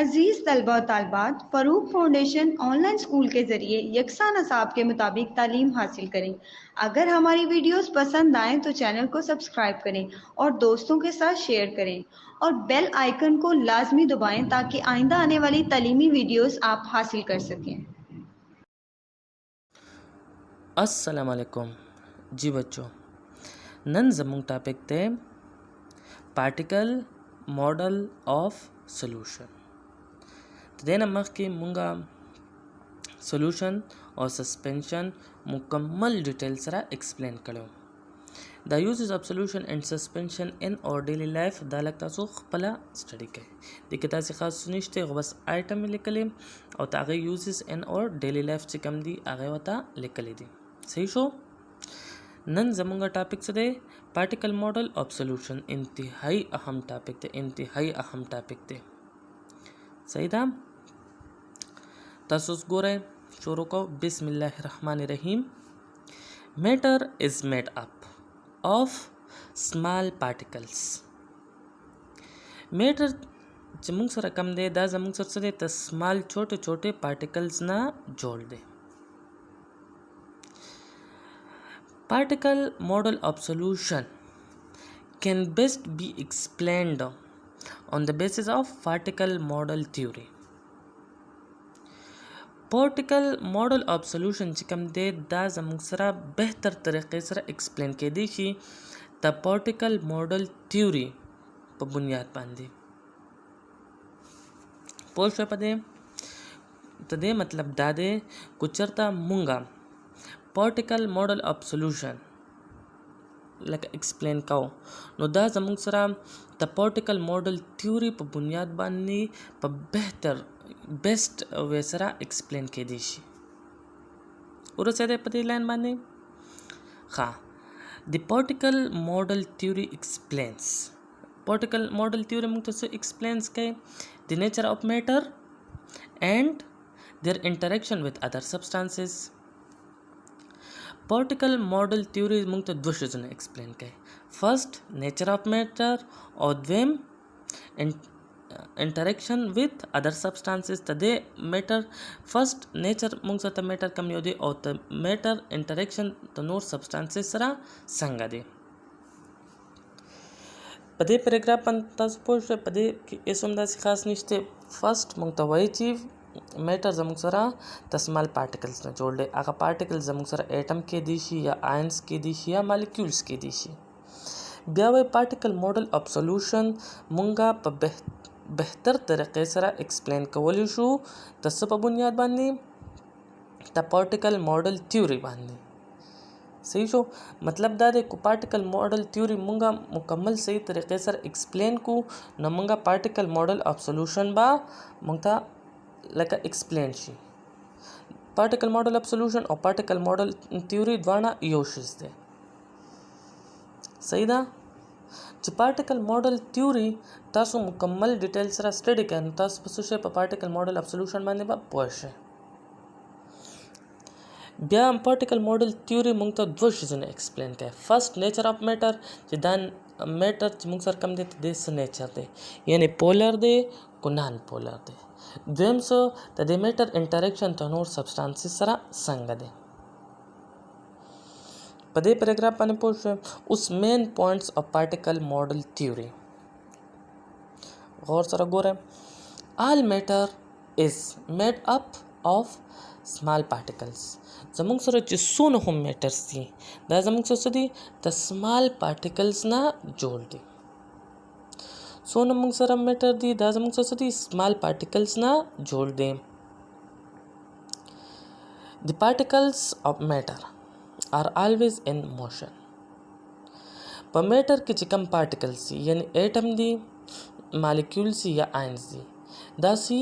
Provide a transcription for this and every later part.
अजीज़ तलबा और तालबात, फ़रूक फाउंडेशन ऑनलाइन स्कूल के ज़रिए यकसा नसाब के मुताबिक तालीम हासिल करें। अगर हमारी वीडियोस पसंद आएँ तो चैनल को सब्सक्राइब करें और दोस्तों के साथ शेयर करें और बेल आइकन को लाजमी दबाएं ताकि आइंदा आने वाली तालीमी वीडियोस आप हासिल कर सकें। अस्सलाम वालेकुम जी बच्चों, नन ज़मूंग टॉपिक ते पार्टिकल मॉडल ऑफ सोल्यूशन। देना मख की मुंगा सोल्यूशन और सस्पेंशन मुकम्मल डिटेल सरा एक्सप्लेन करो। The uses of solution and suspension in our daily life दा लगता सो खपला स्टडी के दिखे तासी खास सुनिश्ते बस आइटम में लिखले और तागे यूजेस इन और डेली लाइफ से कम दी आगे वता लिखले दी सही शो। नन जमुंगा टॉपिक से दे पार्टिकल मॉडल ऑफ सोल्यूशन इंतहाई अहम टॉपिक ते सही था। तसुस गोरे शुरू को बिस्मिल्लाहिर्रहमानिर्रहीम। Matter is made up of small particles. Matter जमुंग सर कम दे दा जमुंग सर से दे त स्मॉल छोटे छोटे पार्टिकल्स ना जोड़ दे। Particle model of solution can best be explained on the basis of particle model theory. Particle model of solution चिकम दे दा जमुंग सरा बेहतर तरीके से एक्सप्लेन के दी शी द particle model theory पर बुनियाद बांधी पोस्ट पदे तदे मतलब दादे कुचरता मुंगा particle model of solution like explain काओ नो दा जमुंग सरा द particle model theory पर बुनियाद बांधी पर बेहतर बेस्ट वैसरा एक्सप्लेन के दिशी और से पते लाइन बांधी हाँ the particle model theory explains particle model theory मुंग तो explains के the nature of matter and their interaction with other substances. Particle model theory मुंग तो दो चीज़ों ने एक्सप्लेन किए। फर्स्ट नेचर ऑफ मैटर और द्वेम इंटरेक्शन विथ अदर सब्सटेंसेस तदे मैटर फर्स्ट नेचर मुंग से त मैटर कम योदे और त मैटर इंटरेक्शन त नोर सब्सटेंसेस सरा संगा दे पदे पैराग्राफ पंता सपोज पदे कि एसुमदा से खास निश्ते फर्स्ट मुंग तो वही चीज मैटर जमुंग सरा तस्माल पार्टिकल्स में जोड़ ले आगा पार्टिकल्स जमुंग सरा एटम के दिशी या आयंस के दिशी या मॉलिक्यूल्स के दिशी ब्यावे पार्टिकल मॉडल ऑफ सॉल्यूशन मुंगा प बेहतर तरीके सरा एक्सप्लेन कवली शू तस प बुनियाद बांधी द पार्टिकल मॉडल थ्योरी बांधी सही शो मतलब दादे को पार्टिकल मॉडल थ्योरी मुंगा मुकम्मल सही तरीके सर एक्सप्लेन को न मुंगा पार्टिकल मॉडल ऑफ सॉल्यूशन बा मुंगा like explain she particle model of solution और पार्टिकल मॉडल थ्योरी द्वारा योशिस दे सही दा जो पार्टिकल मॉडल थ्योरी तासु मुकम्मल डिटेल सरा स्टडी करन तास पसुशे पार्टिकल मॉडल ऑफ सॉल्यूशन माने बा पोशे ब्या पार्टिकल मॉडल थ्योरी मुंग तो दो चीज़ों ने एक्सप्लेन किया। फर्स्ट नेचर ऑफ मैटर जिदान मैटर मुंग सर कम दे देश नेचर दे यानी पोलर दे को नॉन पोलर दे द्वेम सो तदे मैटर इंटरेक्शन तो नोर सब्सटेंसेस सरा संग दे पदे पैराग्राफ पाने पोस्ट उस main points of particle model theory गौर सरा गोरे all matter is made up of small particles जमुंग सर जिसोन हम मैटर्स थी दा जमुंग सर दी द स्मॉल पार्टिकल्स ना जोड़ दे सोन मुंग सर मैटर दी दा जमुंग सर दी स्मॉल पार्टिकल्स ना जोड़ दे the particles of matter are always in motion पर मैटर के चिकम पार्टिकल्स यानी एटम दी मॉलिक्यूल्स या आयंस दी दासी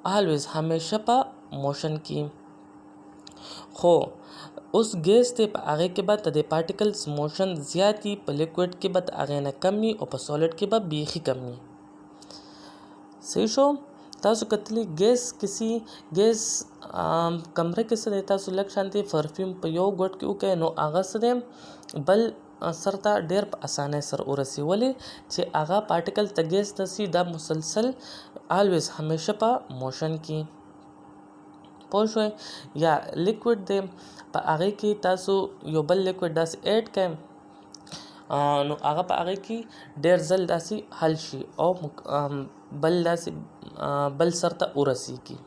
ऑलवेज हमेशा पा मोशन की हो उस गैस ते आगे के बाद तदे पार्टिकल्स मोशन ज़्यादा पर लिक्विड के बाद आगे ना कमी और पर सॉलिड के बाद बीखी कमी सही शो तासु कतली गैस किसी गैस कमरे के से देता सु लग शांति परफ्यूम पर यो गोट के उके नो आगा से दे बल سر ته ډیر په اسانۍ سره ورسي ولې چې هغه پارټیکل ته ګیس تسي دا مسلسل الویز همیشه په موشن کې پوه شوئ یا لیکوډ دی په هغې کې تاسو یو بل لیکوډ داسې ایډ کړئ نو هغه په هغې کې ډېر ځل داسې حل شي او بل داسې بل سر ته ورسیږي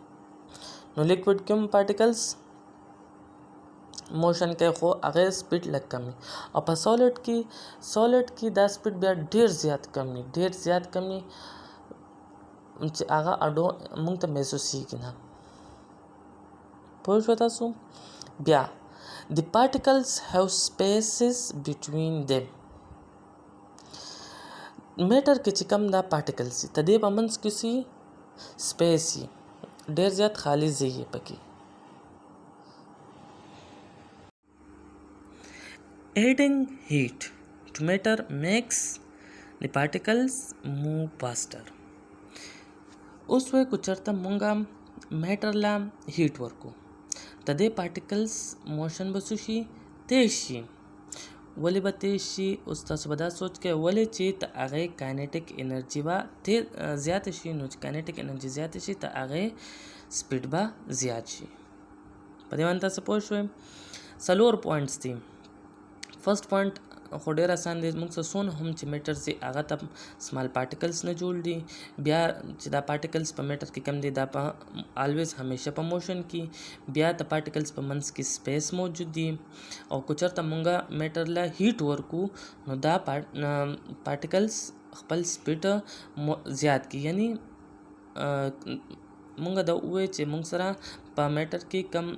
نو لیکوډ کوم پارټیکلز موشن کوي خو هغې سپیډ لږ کم وي او په سالډ کې دا سپیډ بیا ډېر زیات کم وي چې هغه اډو موږ ته محسوسیږي نه پوه شوه تاسو بیا the particles have spaces between them میټر کې چې کم دا پارټیکلز دي د دې په منځ کې سي سپیس وي ډېر زیات خالي ځای یې پکې adding heat to matter makes the particles move faster اوس وای کو چرته مونږه میټر لا هیټ ورکو د دې پارټیکلز موشن به شي تیز شي ولې به تیز شي اوس تاسو به دا سوچ کې ولې چې ته هغې کاینیټیک انرژي به زیاته شي نو چې کاینیټیک انرژي زیاته شي ته هغې سپیډ به زیات شي په دې باندې تاسو پوه شوئ 4 پوینټس دي فرست پوینټ خو ډېر اسان دی موږ څه څونه هم چې میټر دي هغه ته سمال پارټیکلز نه جوړ دي بیا چې دا پارټیکلز په میټر کې کم دي دا په الویز همیشه په موشن کې بیا د پارټیکلز په منځ کې سپیس موجود دي او که چېرته مونږه میټر له هیټ ورکو نو دا پارټیکلز خپل سپیډ زیات کړي یعنی مونږ دا ووایو چې مونږ سره په میټر کې کم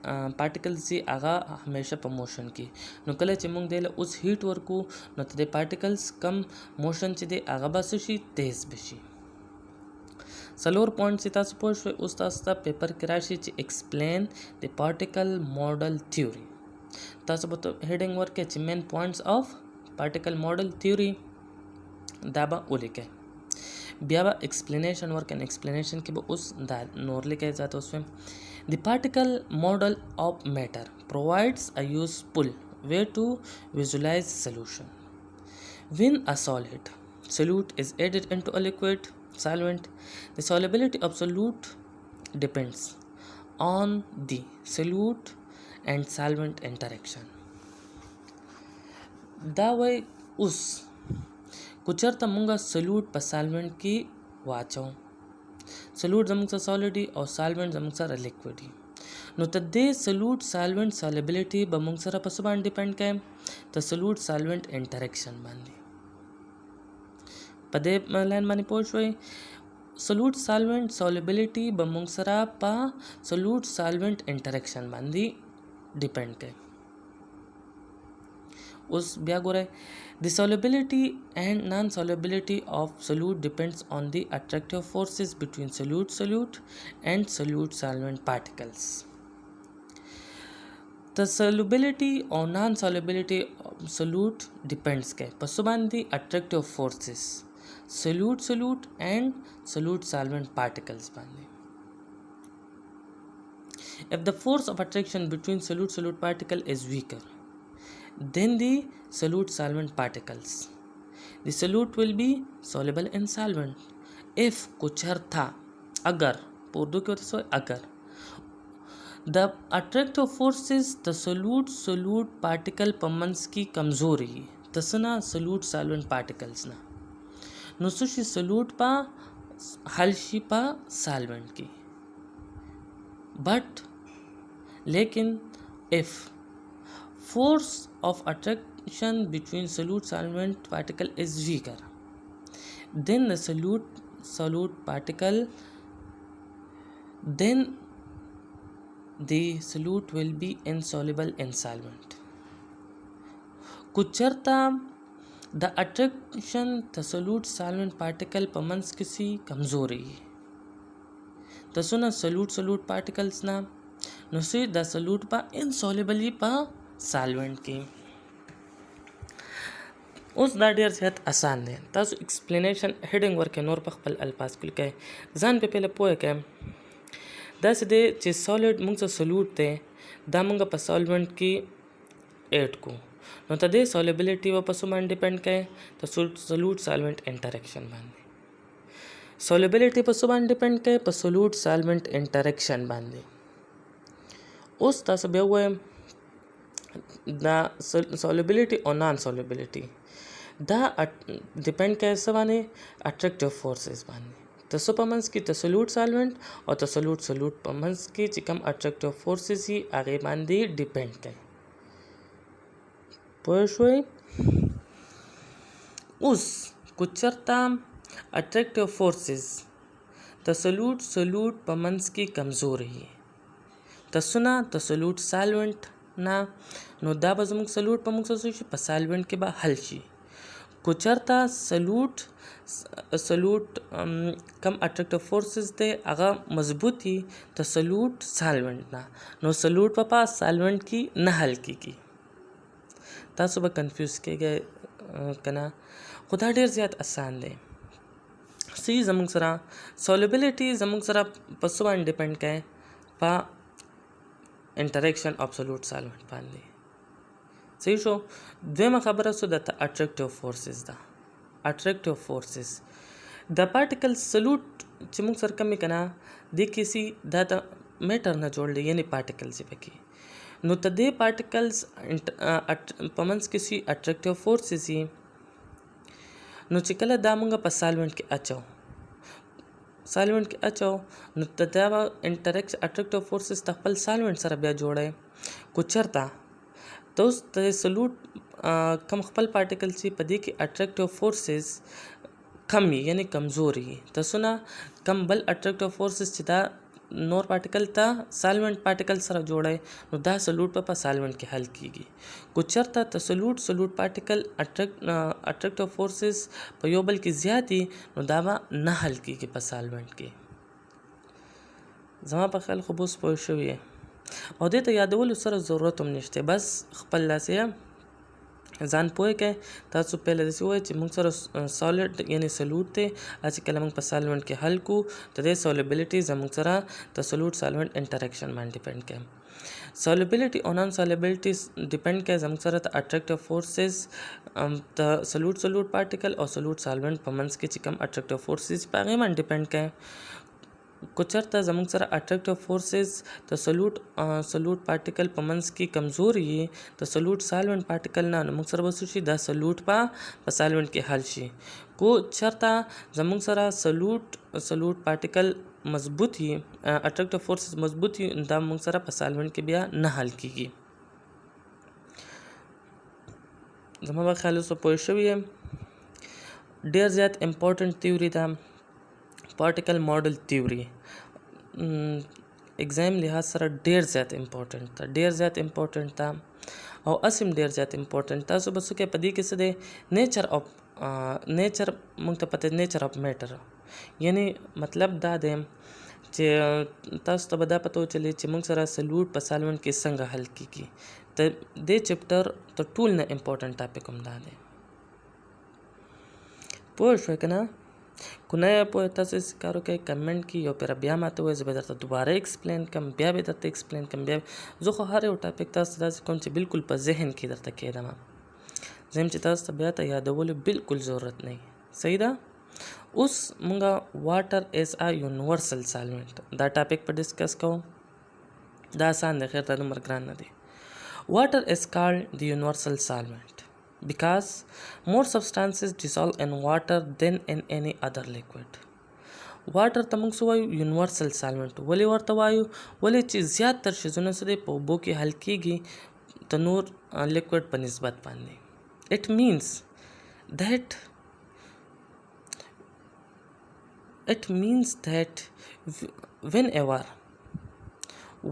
پارټیکلز دي هغه همیشه په موشن کې نو کله چې موږ دی له اوس هیټ ورکو نو د پارټیکلز کم موشن چې دی هغه به شي تیز بشي 4 پوینټس تاسو پوه شوئ اوس تاسو ته پیپر کې راشي چې ایکسپلین د پارټیکل ماډل تھیوري تاسو به هیډینګ ورکړئ چې مین پوینټس اف پارټیکل ماډل تھیوري دا به ولیکئ بیا به ایکسپلینیشن ورکړئ ایکسپلینیشن کې به اوس دا نور لیکئ ځاته اوس The particle model of matter provides a useful way to visualize solution. When a solute is added into a liquid solvent, the solubility of solute depends on the solute and solvent interaction. دا وای اوس کوچرته مونږه سولوټ په سالوینټ کې واچو سولوټ زموږ سره سالډ او سالوینټ زموږ سره لیکوډ نو ته دې سولوټ سالوینټ سالبیلیټي به موږ سره په څه باندې ډیپینډ کوي ته سولوټ سالوینټ انټریکشن باندې په دې لاین باندې پوه شوئ سولوټ سالوینټ سالبیلیټي به موږ سره په سولوټ سالوینټ انټریکشن باندې ډیپینډ کوي اوس بیا ګورئ The solubility and non-solubility of solute depends on the attractive forces between solute and solute-solvent particles. The solubility or non-solubility of solute depends on the attractive forces solute and solute-solvent particles. If the force of attraction between solute particle is weaker then the solute solvent particles the solute will be soluble in solvent if kuchartha agar urdu ke hote agar the attractive forces the solute particle pamans ki kamzori tasna solute solvent particles na no sushi solute pa halshi pa solvent ki but lekin if force of attraction between solute solvent particle is weaker then the solute particle then the solute will be insoluble in solvent kucharta the attraction the solute solvent particle pamans kisi kamzori tasuna solute particles na no see the solute pa insolubly pa solvent کې اوس دا ډیر زیات آسان دی تاسو ایکسپلینیشن هیډینګ ورکړئ نور په خپل الفاظ کې لیکئ ځان په پهله پوه کړئ داسې دی چې سالډ موږ ته سولوټ دی دا موږ په سالوینټ کې ایډ کو نو ته دې سولبیلیټي و په څه باندې ډیپینډ کوي ته سولوټ سالوینټ انټریکشن باندې سولبیلیټي په څه باندې ډیپینډ کوي په سولوټ سالوینټ انټریکشن باندې اوس تاسو بیا وایم دا سولبیلیټي او نان سولبیلیټي دا ډیپینډ کوي څه باندې اټریکټیو فورسز باندې ته په منځ کې ته سولوټ سالوینټ او ته سولوټ په منځ کې چې کوم اټریکټیو فورسز یې هغې باندې ډیپینډ کوي پوه شوئ اوس که چېرته اټریکټیو فورسز د سولوټ په منځ کې کمزوري وي ته سولوټ سالوینټ نه نو دا به زموږ سولوټ په موږ څه شي په سالوینټ کې به حل شي که چېرته سولوټ کم اټریکټیو فورسز دی هغه مضبوط وي ته سولوټ سالوینټ نه نو سولوټ په سالوینټ کې نه حل کېږي تاسو به کنفیوز کېږئ که نه خو دا ډېر زیات اسان دی زموږ سره سولبیلیټي زموږ سره په څه باندې ډیپینډ کوي په انټریکشن اف سولوټ سالوینټ باندې صحیح شو دویمه خبره څه ده اټریکټیو فورسز ده اټریکټیو فورسز د پارټیکل سولوټ چې موږ سره کمې که نه دې کې سي دا د میټر نه جوړ دی یعنې پارټیکلز یې پکې نو ته دې پارټیکلز په منځ کې سي اټریکټیو فورسز یي نو چې کله دا موږ په سالوینټ کې اچو نو ته دا اټریکټیو فورسز ته خپل سالوینټ سره بیا جوړی کو چېرته ته اوس د سولوټ کم خپل پارټیکل چې په دې کې اټریکټیو فورسز کم وي یعنې کمزوري وي تاسو نه کم بل اټریکټیو فورسز چې دا نور پارټیکل ته سالوینټ پارټیکل سره جوړی نو دا سولوټ په سالوینټ کې حل کیږي کو چېرته ته سولوټ پارټیکل اټریکټیو فورسز په یو بل کې زیات وي نو دا به نه حل کیږي په سالوینټ کې زما په خیال خو به اوس پوه شوي او دې ته یادولو سره ضرورت هم نشته بس خپل لاسې ځان پوه کړئ تاسو پهله داسې ووایئ چې موږ سره سالډ یعنې سولوټ دی چې کله موږ په سالوینټ کې حل کړو د دې سولبیلیټي زموږ سره د سولوټ سالوینټ انټریکشن باندې ډیپینډ کوي سولبیلیټي او نان سولبیلیټي ډیپینډ کوي زموږ سره د اټریکټیو فورسز د سولوټ پارټیکل او سولوټ سالوینټ په منځ کې چې کوم اټریکټیو فورسز په هغې باندې ډیپینډ کوي که چېرته زموږ سره اټریکټیو فورسز د سولوټ پارټیکل په منځ کې کمزوري وي د سولوټ سالوینټ پارټیکل نه نو موږ سره به څه شي دا سولوټ په سالوینټ کې حل شي کو چېرته زموږ سره سولوټ پارټیکل مضبوط وي اټریکټیو فورسز مضبوط وي دا موږ سره په سالوینټ کې بیا نه حل کېږي زما په خیال اوس پوه شوي یم ډېر زیات امپورټنټ تیوري ده پارټیکل ماډل تیوري اگزام لحاظ سره ډېر زیات امپورټنټ ده او اسیم ډېر زیات امپورټنټ تاسو به څه کوئ په دې کې څه دی نیچر موږ ته پته نیچر اف میټر یعنې مطلب دا دی چې تاسو ته به دا پته وچلي چې موږ سره سولوټ په سالوینټ کې څنګه حل کېږي د دې چپټر تر ټول نه امپورټنټ ټاپک هم دا دی پوه شوئ که نه که نه یې پوهه تاسو هسې کار وکړئ کمنټ کې یو پیره بیا ماته ووایئ زه به درته دوباره ایکسپلین کړم بیا به درته ایکسپلین کړم زه خو هر یو ټاپک تاسو ته داسې کوم چې بالکل په ذهن کې درته کېږدم زه چې تاسو ته بیا ته یادولو بالکل ضرورت نه وي صحیح ده اوس مونږ واټر ایز ا یونیورسل سالوینټ دا ټاپک په ډسکس کوو دا آسان دی خیر دا دومره ګران نه دی واټر از کالډ د یونیورسل سالوینټ because more substances dissolve in water than in any other liquid. واټر ته موږ څه وایو یونیورسل سالوینټ ولې ورته وایو ولې چې زیاتتر شیزونه څه دی په اوبو کې حل کېږي د نور لیکوډ په نسبت باندې it means that whenever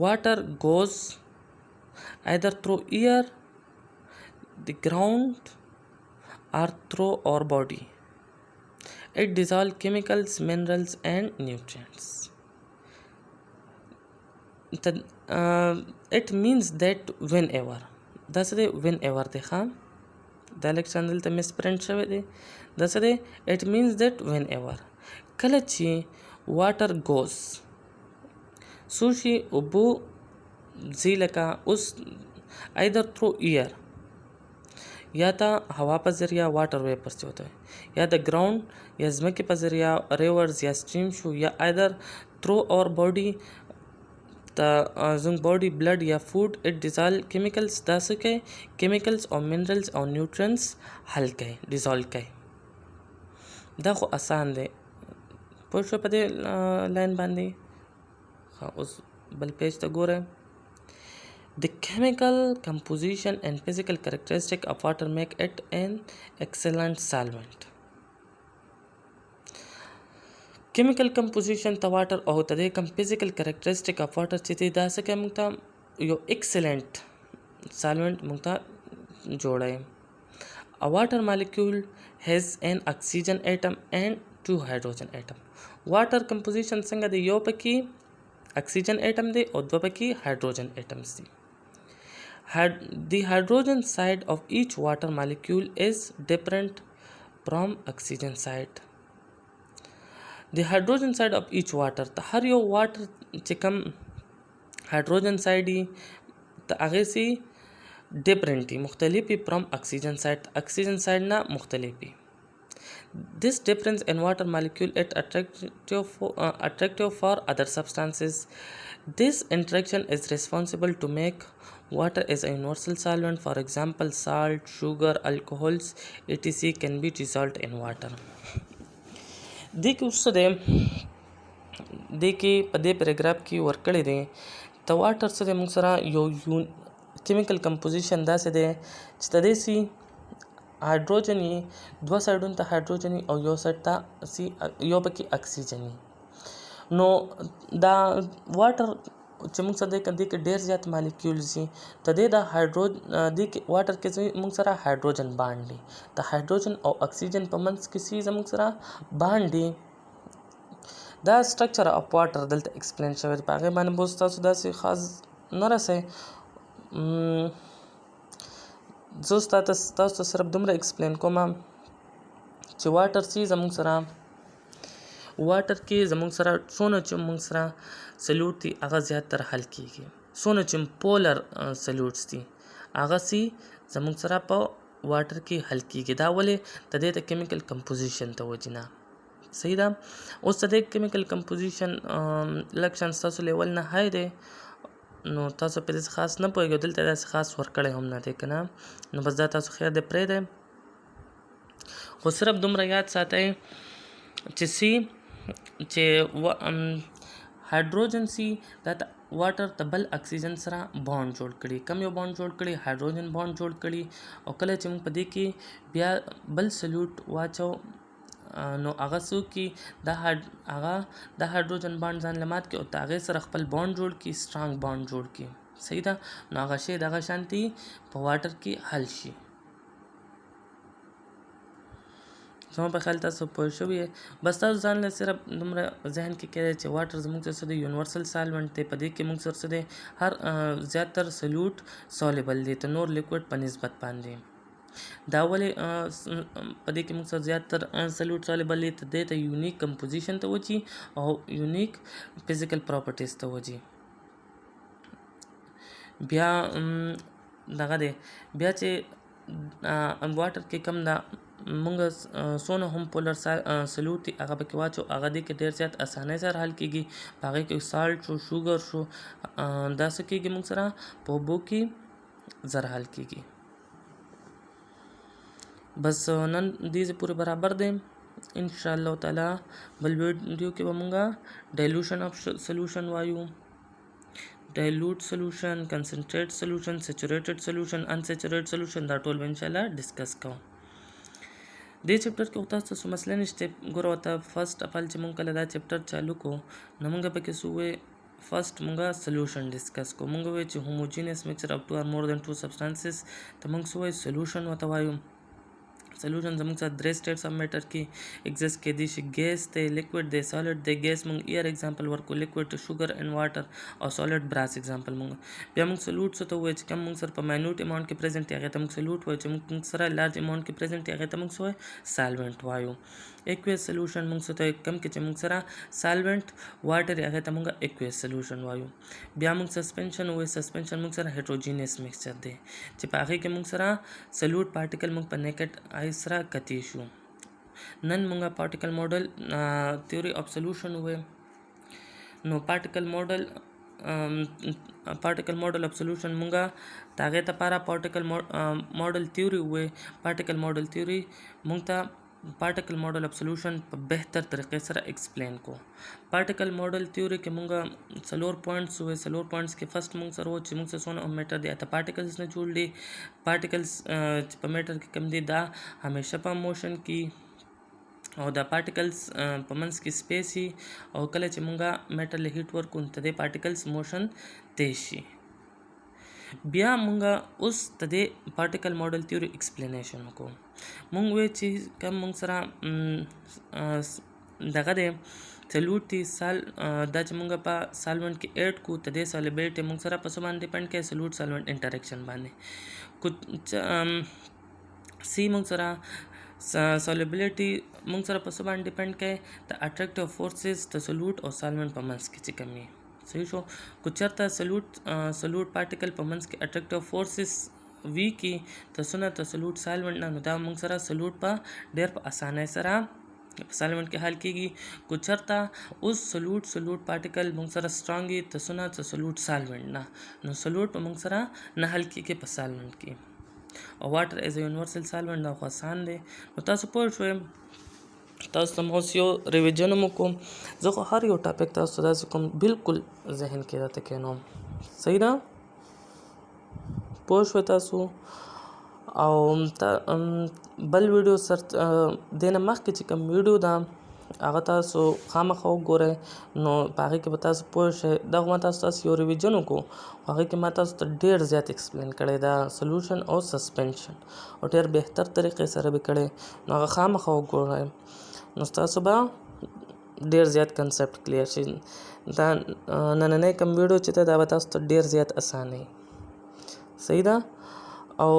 water goes either through air the ground or through our body it dissolves chemicals minerals and nutrients it means that whenever that's the whenever the the Alexander the misprint شوی دی that's the it means that whenever کله چې water goes سوشي اوبو ځي لکه اوس either through air या त हवा په ذریعہ واټر ویپرز چې وته یا د ګراوند یا ځمکې په ذریعہ ریورز یا سټریم شو یا ایدر through our body زموږ باډي بلډ یا فوډ اټ ډیزالو کیمیکلز دا څه کوي کیمیکلز او منرلز او نیوټرنز حل کوي ډیزالو کوي دا خو آسان دی پوه شو په دې لاین باندې اوس بل پیج ته ګوره The chemical composition and physical characteristic of water make it an excellent solvent. Chemical composition the water او ته کوم physical characteristic of water چې دا څه کوي موږ ته یو excellent solvent موږ ته جوړای. A water molecule has an oxygen atom and 2 hydrogen atom. Water composition څنګه دی یو پکې oxygen atom دی او دوه پکې hydrogen atoms دي. The hydrogen side of each water molecule is different from oxygen side. The hydrogen side of each water ته هر یو واټر چې کوم hydrogen side دی ته هغه سي different مختلفي from oxygen side نه مختلفي. This difference in water molecule is attractive for other substances. This interaction is responsible to make water as a universal solvent. For example, salt, sugar, alcohols, etc. can be dissolved in water. دیکھ اوس څه دی دیکې په دې پیراګراف کې ورکړی دی د واټر څه دی موږ سره یو کیمیکل کمپوزیشن داسې دی چې د دې سي هایدروجن یې دوه سایډونو ته هایدروجن او یو سایډ ته سي یو پکې اکسیجن نو دا واټر چې موږ سره د کې ډېر زیات مالیکولز دي ته د هایدروجن د واټر کې موږ سره هایدروجن باند دي د هایدروجن او اکسیجن په منځ کې سي موږ سره باند دي دا سټرکچر اف واټر دلته ایکسپلین شوی په هغه باندې بوز تاسو داسې خاص نه رسئ زه تاسو صرف دومره ایکسپلین کوم چې واټر سي زموږ سره واټر کې زموږ سره څونه چې موږ سره سلوټ دي هغه زیاتره حل کیږي څونه چې پولر سلوټس دي هغه سي زموږ سره په واټر کې حل کیږي دا ولې د دې ته کیمیکل کمپوزیشن ته وجنه صحیح ده اوس د کیمیکل کمپوزیشن لکشن تاسو لیول نه هاي دی نو تاسو په دې خاص نه پوهیږئ دلته داسې خاص ورکړی هم نه دی که نه نو بس دا تاسو خیر دی پرېږدئ خو صرف دومره یاد ساتئ چې سی چې هایدروجن سی دا واټر ته بل اکسیجن سره بانډ جوړ کړي کم یو بانډ جوړ کړي هایدروجن بانډ جوړ کړي او کله چې موږ په دې کې بیا بل سلوټ واچو نو هغه څوک چې هغه د هایدروجن بانډ ځان له مات کړي او د هغې سره خپل بانډ جوړ کړي سټرانګ بانډ جوړ کړي صحیح ده نو هغه شی دغه شانتي په واټر کې حل شي زما په خیال تاسو پوه شوي بس تاسو ځان له صرف دومره ذهن کې کړئ چې واټر زموږ سره څه دی یونیورسل سالونټ دی په دې کې موږ سره څه دی هر زیاتر سلوټ سالبل دی ته نور لیکوډ په نسبت باندې دا ولې په دې کې موږ سره زیاتر سلوټ سالبل دی ته دې ته یونیک کمپوزیشن ته وځي او یونیک فزیکل پراپرټیز ته وځي بیا دغه دی بیا چې واټر کې کم دا مونږ سونه هم پولر سلوټ دي هغه پکې واچو هغه دې کې ډېر زیات اسانۍ سره حل کېږي په هغې کې سالټ شو شوګر شو دا څه کېږي مونږ سره په اوبو کې زر حل کېږي بس نن دې پورې برابر دی ان شاء الله تعالی بل ویډیو کې به مونږ ډایلوشن اف سولوشن وایو dilute solution concentrate solution saturated solution unsaturated solution دا ټول ان شاء الله ډسکس کوو دې چپټر کې تاسو څه مسله نشته ګورو ته فرست اف چې مونږ کله دا چپټر چالو کو نو مونږ پکې سوې فرست مونږه سولوشن ډسکس کو مونږ وې چې homogeneous mixture of two or more than two substances ته مونږ سوې سولوشن وته وایو سولوشن زموږ سره درې سټیټس اف میټر کې ایگزیست کې دي چې ګیس دی لیکوډ دی سالډ دی ګیس مونږ ایر ایگزامپل ورکو لیکوډ شوګر ان واټر او سالډ براس ایگزامپل مونږ بیا مونږ سولوټ څه ته وایي چې کوم مونږ سره په ماینوټ اماونټ کې پریزنټ هغه ته مونږ سولوټ وایو چې مونږ سره لارج اماونټ کې پریزنټ هغه ته مونږ سره سالوینټ وایو aqueous solution موږ څه ته کم کې چې موږ سره سالوینټ واټر هغه ته موږ एक्वेस سلوشن وایو. بیا موږ سسپنشن وایو. سسپنشن موږ سره هیټروجینس میکسچر دی چې په هغه کې موږ سره سلوټ پارټیکل موږ په نیکټ آی سره کتی شو. نن موږ پارټیکل موډل تھیوري اف سلوشن وایو. نو پارټیکل موډل اف سلوشن مونږه تاغه ته لپاره پارټیکل موډل تھیوري وې. پارټیکل موډل تھیوري مونږ ته پارټیکل موډل اف سلوشن په بهتر طریقې سره ایکسپلین کو. پارټیکل موډل تھیوري کې مونږه سلور پوینټس وې. سلور پوینټس کې فرست مونږ سره و چې مونږ سره میټر دی ته پارټیکلز نه جوړ دي. پارټیکلز په میټر کې کم دي دا همیشه په موشن کې او دا پارټیکلز په منځ کې سپیسي او کله چې مونږه میټل هیټ ورکو ته د پارټیکلز موشن تیز شي. بیا مونږه اوس ته د پارټیکل موډل تھیوري ایکسپلینیشن وکړو. مونږ وې چې کوم مونږ سره دغه د سلوټ دي دا چې مونږ په سالوینټ کې ایډ کو ته د سالوبیلیټي مونږ سره په څه باندې ډیپند کوي سلوټ سالوینټ انټریکشن باندې سی مونږ سره solubility مونږ سره په څه باندې ډیپند کوي د اټریکټیو فورسز د سلوټ او سالوینټ په منځ کې چې کمی صحیح شو. کو چرته سلوټ پارټیکل په منځ کې اټریکټیو فورسز وی کې تاسو ته سلوټ سالوینټ نه نو دا مونږ سره سلوټ په ډېر په اسانۍ سره سالوینټ کې حل کیږي. کو چرته اوس سلوټ پارټیکل مونږ سره سترونګي تاسو سلوټ سالوینټ نه نو سلوټ په مونږ سره نه حل کیږي په سالوینټ کې. او واټر از ا یونیورسل سالوینټ دا خو آسان دی. نو تاسو پوه شئ تاسو ته اوس یو ریویژن مو کوم. زه خو هر یو ټاپک تاسو داسې کوم بالکل ذهن کې راته کینوم. صحیح ده پوه شئ تاسو. او بل ویډیو سرچ دینه مخکې چې کوم ویډیو ده هغه تاسو خامخا وګورئ نو په هغې کې به تاسو پوه شئ. دغه ما تاسو یو ریویژن وکړو هغې کې ما تاسو ته ډېر زیات ایکسپلین کړی دا سلوشن او سسپنشن او ډېر بهتر طریقې سره به کړی نو هغه خامخا وګورئ نو تاسو به ډېر زیات کنسپټ کلیر شي. دا نننی کوم ویډیو چې دا به تاسو ته ډېر زیات اسانه صحیح ده. او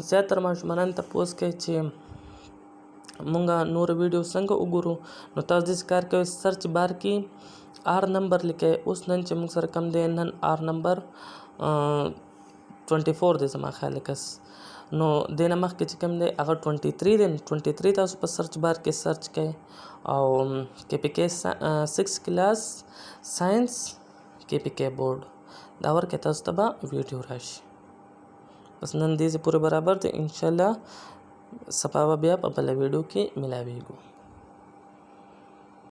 زیاتره ماشومان تپوس کوي چې مونږه نور ویډیو څنګه وګورو نو تاسو دې کار کوئ سرچ بار کې آر نمبر لیکئ. اوس نن چې مونږ سره کم دی نن آر نمبر 24 دی زما خیال کس نو دینه مخکې چې کوم دی هغه 23 دی. 23 تاسو په سرچ بار کې سرچ کړئ او کې پی کې 6 کلاس ساينس کې پی کې بورډ دا ورکه تاسو ته به ویډیو راشي. بس نن دې پورې برابر دی ان شاء الله سبا بیا په بل ویډیو کې ملاویږو.